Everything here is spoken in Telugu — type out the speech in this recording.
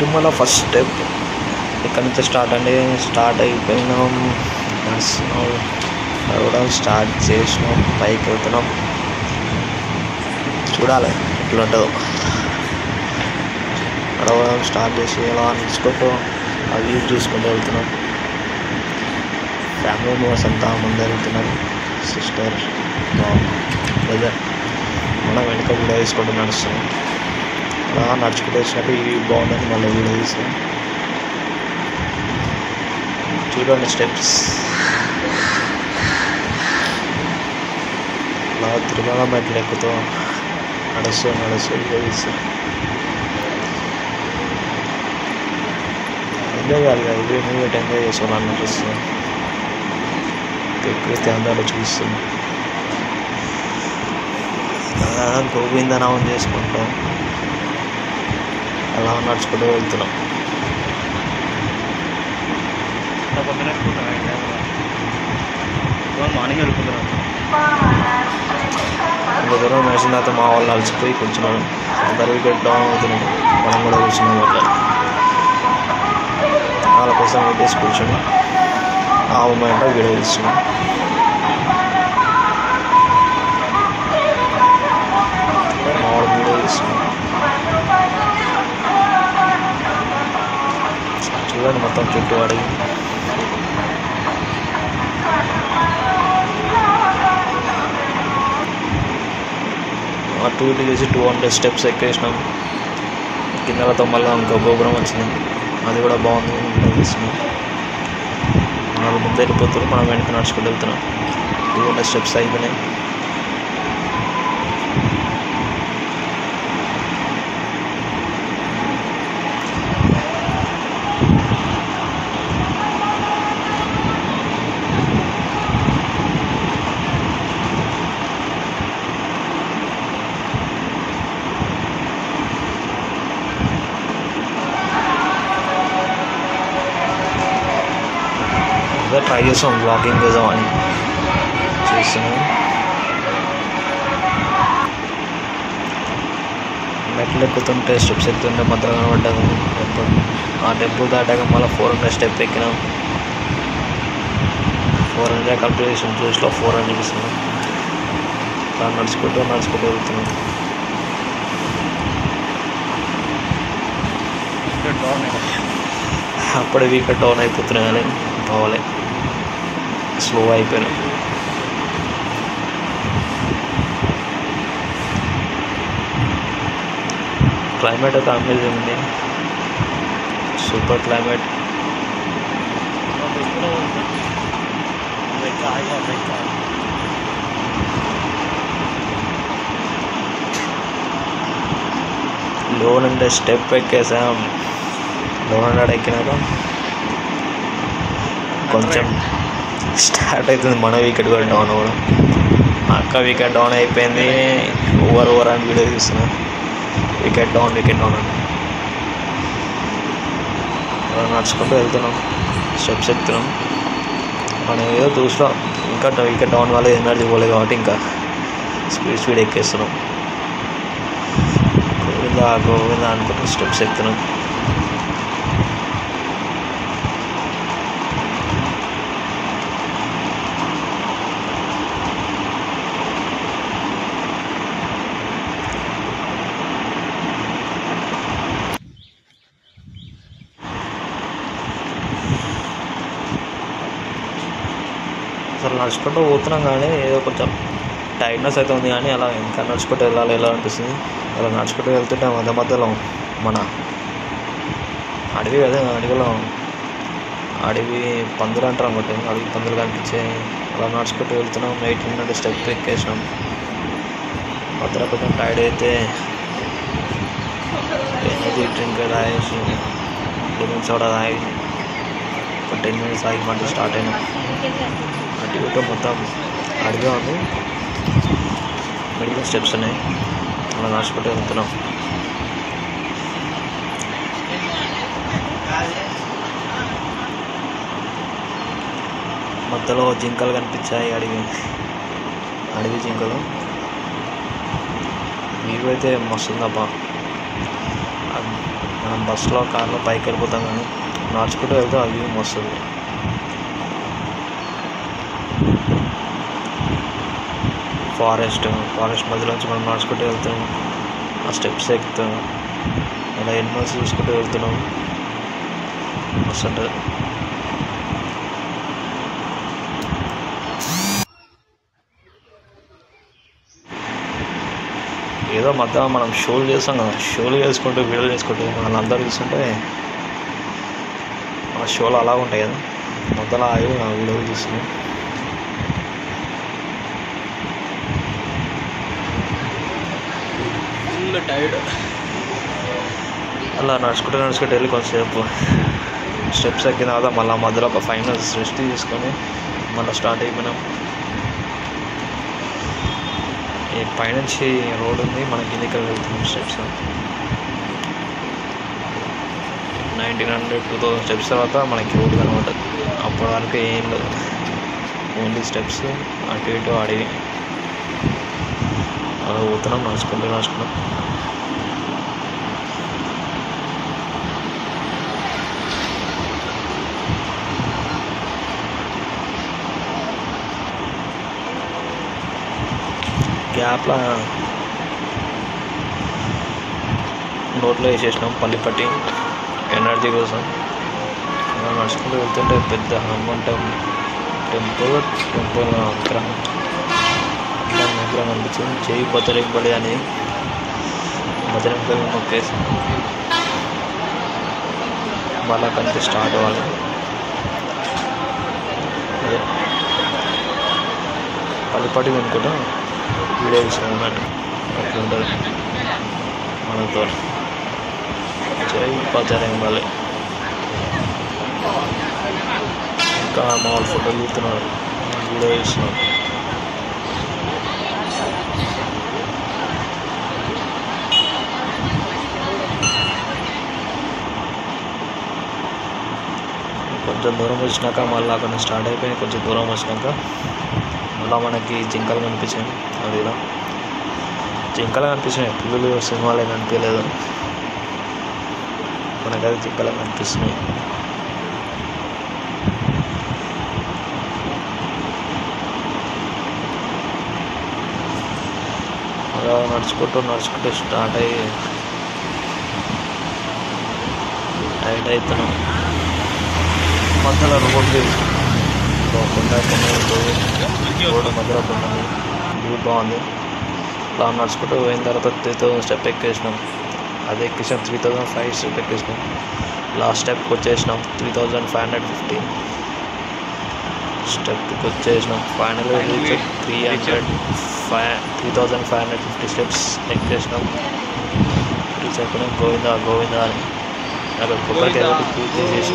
తిరుమల ఫస్ట్ స్టెప్ ఇక్కడ నుంచి స్టార్ట్ అండి. స్టార్ట్ అయిపోయినాం, నడుస్తున్నాం, నడవడం స్టార్ట్ చేసినాం, పైకి వెళ్తున్నాం. చూడాలి ఎట్లుంటుందో. నడవడం స్టార్ట్ చేసి అలా నడుచుకుంటూ ఆ వ్యూ చూసుకుంటూ వెళ్తున్నాం. ఫ్యామిలీ మెంబర్స్ అంతా ముందు వెళ్తున్నారు. సిస్టర్, బ్రదర్, మనం వెనుక వీడియో తీసుకుంటూ నడుస్తున్నాం. అలా నడుచుకుంటూ వచ్చినప్పుడు ఇవి బాగుందని మళ్ళీ వీడియో తీసాం. చూడండి స్టెప్స్. అలా తిరుమల మెట్లు ఎక్కుతూ నడుస్తూ వీడియో తీస్తాం. ఎంజాయ్ చేయాలి కదా, ఇవి మూవీ ఎంజాయ్ చేసుకోవాలని అనిపిస్తుంది. ప్రకృతి అందాలు చూస్తున్నాం. గోవిందనామం చేసుకుంటాం. అలా నడుచుకుంటూ వెళ్తున్నాం. మార్నింగ్ వెళ్ళిపోతున్నాం. ఇంకో దూరం నడిచిన తర్వాత మా వాళ్ళు అలసిపోయి కూర్చున్నాడు. అందరూ ఇక్కడ డౌన్ అవుతున్నాడు. మనం కూడా కూర్చున్నాం. వాళ్ళ కోసం వెయిట్ చేసి కూర్చొని ఆ మూమెంట్లో వీడియో తీస్తున్నాం. మా వాడు వీడియో తీస్తున్నాం. చూడండి మొత్తం చుట్టూ అడిగి. అటు ఇటు చేసి 200 స్టెప్స్ ఎక్కేసినాం. కిందలతో మళ్ళీ ఇంకో గోపురం వచ్చింది, అది కూడా బాగుంది. తీస్తున్నాం. వాళ్ళు ముందు వెళ్ళిపోతారు, మనం వెనక నడుచుకుంటూ వెళ్తున్నాం. 200 స్టెప్స్ అయిపోయినాయి. ట్రై చేసాం, బ్లాగింగ్ చేద్దామని చేస్తున్నాం. మెట్లు ఎక్కుతుంటే స్టెప్స్ ఎక్కుతుంటే మధ్యలో కనబడ్డాము టెంపుల్. ఆ టెంపుల్ దాటాక మళ్ళీ 400 స్టెప్ ఎక్కినాం. 400 కంప్లీట్ చేసిన చూసిలో 400 ఇస్తున్నాం. అలా నడుచుకుంటూ వెళ్తున్నాం. అప్పుడు వీకెండ్ డౌన్ అయిపోతున్నాయి కానీ పోవాలి, స్లో అయిపోయినాయి. క్లైమేట్ అయితే అమేజింగ్ ఉంది, సూపర్ క్లైమేట్. లోన్ అంటే స్టెప్ ఎక్కేసాం. 200 ఎక్కినాక కొంచెం స్టార్ట్ అవుతుంది మన వికెట్ కూడా డౌన్ అవ్వడం. అక్క వికెట్ డౌన్ అయిపోయింది, ఓవర్ అని వీడియో చూస్తున్నాం. వికెట్ డౌన్ అని అలా నడుచుకుంటూ వెళ్తున్నాం. స్టెప్స్ ఎక్కుతున్నాం. మనం ఏదో చూసినాం, ఇంకా వికెట్ డౌన్ వల్ల ఎనర్జీ పోలేదు కాబట్టి ఇంకా స్పీడ్ ఎక్కేస్తున్నాం. గోవిందా అనుకుంటూ స్టెప్స్ ఎక్కుతున్నాం. అసలు నడుచుకుంటూ పోతున్నాం కానీ ఏదో కొంచెం టైర్డ్నెస్ అయితే ఉంది, కానీ అలా ఇంకా నడుచుకుంటూ వెళ్ళాలి ఎలా అనిపిస్తుంది. అలా నడుచుకుంటూ వెళ్తుంటే మధ్యలో మన అడవి కదా, అడవి పందులు అంటారు అనుకుంటే, అడవి పందులు కనిపించాయి. అలా నడుచుకుంటూ వెళ్తున్నాం. 800 స్టెప్ ఎక్కేసినాం. మధ్యలో కొంచెం టైర్డ్ అయితే ఎనర్జీ డ్రింక్ తాగేసి లెమన్ సోడా తాగి ఒక 10 minutes ఆగి మళ్ళీ స్టార్ట్ అయినాం. అటు ఇటు మొత్తం అడిగా ఉంది, మిడిల్ స్టెప్స్ ఉన్నాయి. అలా నడుచుకుంటూ వెళ్తున్నాం. మధ్యలో జింకలు కనిపించాయి, అడవి జింకలు. వ్యూ అయితే మస్తు ఉందబ్బా. మనం బస్సులో కార్లో పైకి వెళ్ళిపోతాం, కానీ నడుచుకుంటూ వెళ్తే ఆ వ్యూ వస్తుంది. ఫారెస్ట్ మధ్యలోంచి మనం నడుచుకుంటూ వెళ్తాం, ఆ స్టెప్స్ ఎక్కుతాం, అలా ఎనిమల్స్ చూసుకుంటూ వెళ్తున్నాం. మస్తు ఉంటుంది. ఏదో మధ్య మనం షోలు చేస్తాం కదా, షోలు చేసుకుంటూ వీడియోలు చేసుకుంటూ వాళ్ళందరూ చూస్తుంటే ఆ షోలు అలా ఉంటాయి కదా, మధ్యలో ఆగి వీడియోలు చూస్తున్నాం. Full tired. అలా నడుచుకుంటూ వెళ్ళి కొంచెంసేపు స్టెప్స్ ఎక్కిన తర్వాత మళ్ళీ మధ్యలో ఒక 5 minutes రెస్ట్ తీసుకొని మళ్ళీ స్టార్ట్ అయిపోయినాం. ఈ పైనుంచి రోడ్ ఉంది, మనకి కిందికి వెళ్తున్నాం. స్టెప్స్ 1900-2000 స్టెప్స్ తర్వాత మనకి రోడ్ కనబడుతుంది. అప్పటి వరకు ఏం లేదు, ఓన్లీ స్టెప్స్, అటు ఇటు అడిగి అలా పోతున్నాం. నడుచుకుంటాం. గ్యాప్లో నోట్లో వేసేసినాం పల్లిపట్టి ఎనర్జీ కోసం. నడుచుకుంటూ వెళ్తుంటే పెద్ద హనుమాన్ టెంపుల్ విగ్రహం అనిపించింది. చేయి బజరంగబలి అని బజరంగబలి మొక్కేసి మళ్ళా కంటే స్టార్ట్ అవ్వాలి. అదే పల్లిపట్టి అనుకుంటా వీడియో తీసుకున్నట్టు అట్లుంటుంది మనతో. జై బజరంగబలి. ఇంకా మామూలు ఫోటోలు తీస్తున్నారు, వీడియో తీస్తున్నారు. కొంచెం దూరం వచ్చినాక మళ్ళీ అక్కడ స్టార్ట్ అయిపోయి కొంచెం దూరం వచ్చినాక మళ్ళీ మనకి జింకలు కనిపించాయి. అది ఇలా జింకలు కనిపిస్తున్నాయి, పిల్లలు సినిమాలే కనిపించలేదు, మనకది జింకలు కనిపిస్తున్నాయి. అలా నడుచుకుంటూ స్టార్ట్ అయ్యి టైట్ అవుతున్నాం. మధ్యలో రోడ్డు రోడ్డు మధ్యలో కొండ వ్యూ బాగుంది. అలా నడుచుకుంటూ పోయిన తర్వాత 3000 స్టెప్ ఎక్కేసినాం. అది ఎక్కేసాం 3005 స్టెప్ ఎక్కేసినాం. లాస్ట్ స్టెప్కి వచ్చేసినాం 3550 స్టెప్కి వచ్చేసినాం. ఫైనల్గా 3550 స్టెప్స్ ఎక్కేసినాం. రీచ్ అయిపోయినాం. గోవిందా అని అక్కడ కొబ్బరికాయ పూజ చేసి